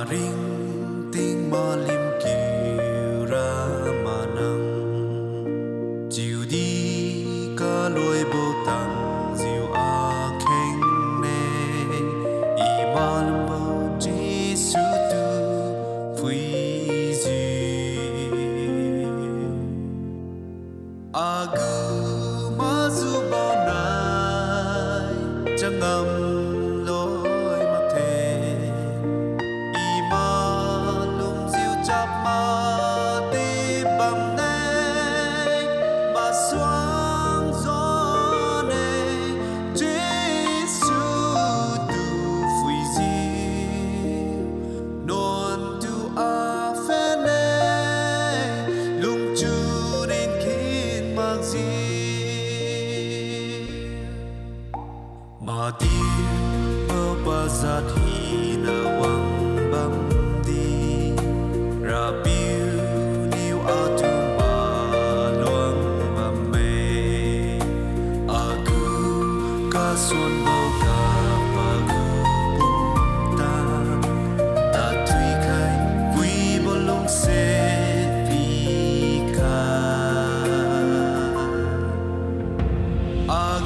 ring ting ma lim kiu ra ma nang chiu đi ca lôi bồ tang diu a keng ne i ma mo Giêsu tu phui ji agu ma zu bao nai chẳng ngầm lối mặc thế mà tiếng mơ ba giạt hi na wang bam đi ra biu niu a tu ma luang bam me a ku ca xuân bao ca pa ku bum ta thui khai vui bao lung se pi ka a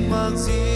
Maxi